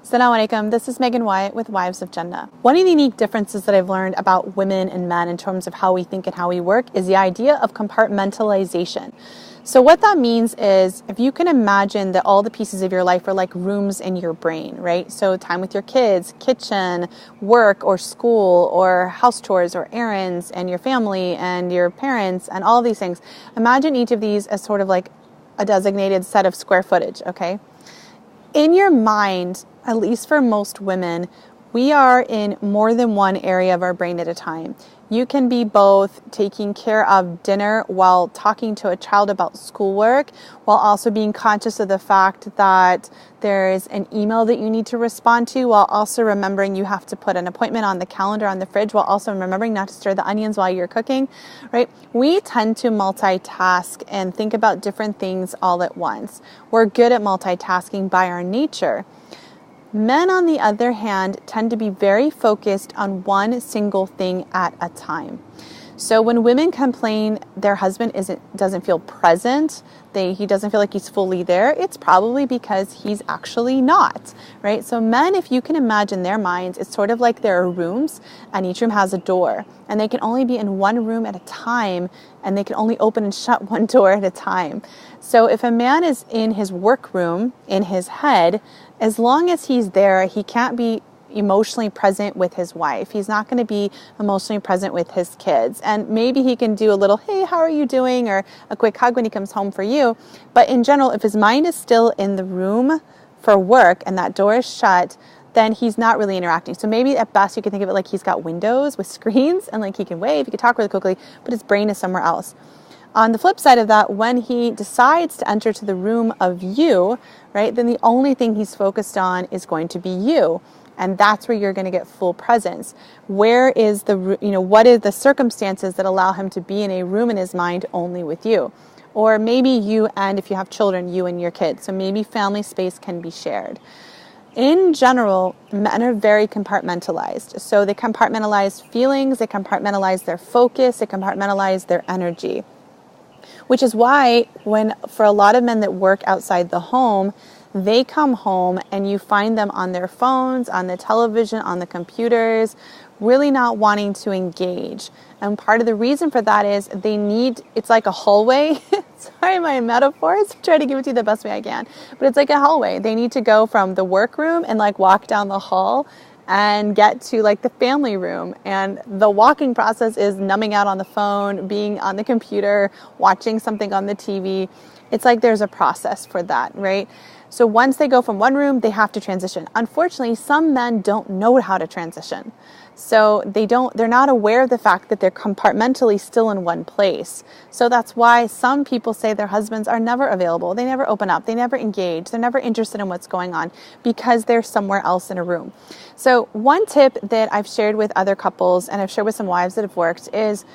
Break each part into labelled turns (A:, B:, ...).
A: Assalamu alaikum, this is Megan Wyatt with Wives of Jannah. One of the unique differences that I've learned about women and men in terms of how we think and how we work is the idea of compartmentalization. So what that means is, if you can imagine that all the pieces of your life are like rooms in your brain, right? So time with your kids, kitchen, work or school or house chores or errands and your family and your parents and all of these things. Imagine each of these as sort of like a designated set of square footage, okay? In your mind, at least for most women, we are in more than one area of our brain at a time. You can be both taking care of dinner while talking to a child about schoolwork, while also being conscious of the fact that there's an email that you need to respond to, while also remembering you have to put an appointment on the calendar on the fridge, while also remembering not to stir the onions while you're cooking, right? We tend to multitask and think about different things all at once. We're good at multitasking by our nature. Men, on the other hand, tend to be very focused on one single thing at a time. So when women complain their husband doesn't feel present, he doesn't feel like he's fully there, it's probably because he's actually not, right? So men, if you can imagine their minds, it's sort of like there are rooms and each room has a door and they can only be in one room at a time and they can only open and shut one door at a time. So if a man is in his work room, in his head, as long as he's there, he can't be emotionally present with his wife. He's not going to be emotionally present with his kids. And maybe he can do a little, hey, how are you doing? Or a quick hug when he comes home for you. But in general, if his mind is still in the room for work and that door is shut, then he's not really interacting. So maybe at best you can think of it like he's got windows with screens and like he can wave, he can talk really quickly, but his brain is somewhere else. On the flip side of that, when he decides to enter to the room of you, right, then the only thing he's focused on is going to be you. And that's where you're going to get full presence. What is the circumstances that allow him to be in a room in his mind only with you? Or maybe you, and if you have children, you and your kids. So maybe family space can be shared. In general, men are very compartmentalized. So they compartmentalize feelings, they compartmentalize their focus, they compartmentalize their energy. Which is why for a lot of men that work outside the home, they come home and you find them on their phones, on the television, on the computers, really not wanting to engage. And part of the reason for that is it's like a hallway. Sorry, my metaphors. I'm trying to give it to you the best way I can. But it's like a hallway. They need to go from the workroom and like walk down the hall and get to like the family room. And the walking process is numbing out on the phone, being on the computer, watching something on the TV. It's like there's a process for that, right? So once they go from one room, they have to transition. Unfortunately, some men don't know how to transition. So they're not aware of the fact that they're compartmentally still in one place. So that's why some people say their husbands are never available. They never open up. They never engage. They're never interested in what's going on because they're somewhere else in a room. So one tip that I've shared with other couples and I've shared with some wives that have worked is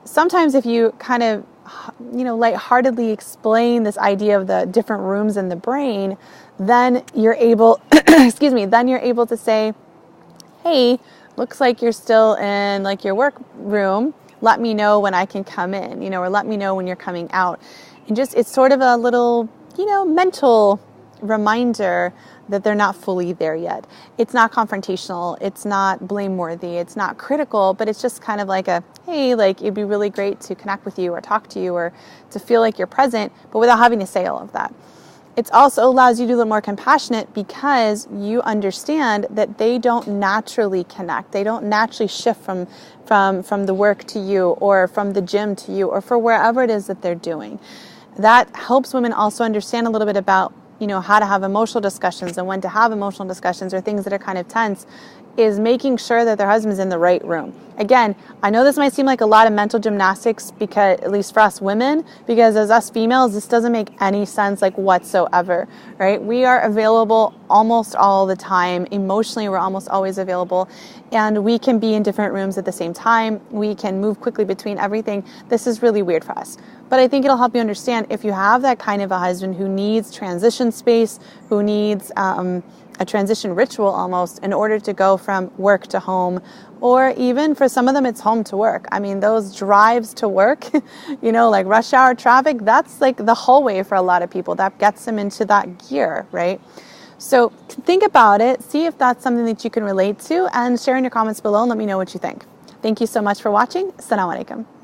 A: sometimes if you kind of lightheartedly explain this idea of the different rooms in the brain, then you're able, then you're able to say, hey, looks like you're still in like your work room. Let me know when I can come in, or let me know when you're coming out. And it's sort of a little, mental reminder that they're not fully there yet. It's not confrontational. It's not blameworthy. It's not critical, but it's just kind of like hey, like it'd be really great to connect with you or talk to you or to feel like you're present, but without having to say all of that. It also allows you to be a little more compassionate because you understand that they don't naturally connect. They don't naturally shift from the work to you or from the gym to you or for wherever it is that they're doing. That helps women also understand a little bit about how to have emotional discussions and when to have emotional discussions or things that are kind of tense, is making sure that their husband's in the right room. Again, I know this might seem like a lot of mental gymnastics, because at least for us women, because as us females, this doesn't make any sense like whatsoever, right? We are available almost all the time. Emotionally, we're almost always available, and we can be in different rooms at the same time. We can move quickly between everything. This is really weird for us. But I think it'll help you understand if you have that kind of a husband who needs transition space, who needs a transition ritual almost in order to go from work to home, or even for some of them it's home to work. I mean, those drives to work, like rush hour traffic, that's like the hallway for a lot of people. That gets them into that gear, right? So think about it, see if that's something that you can relate to, and share in your comments below and let me know what you think. Thank you so much for watching. Assalamu alaikum.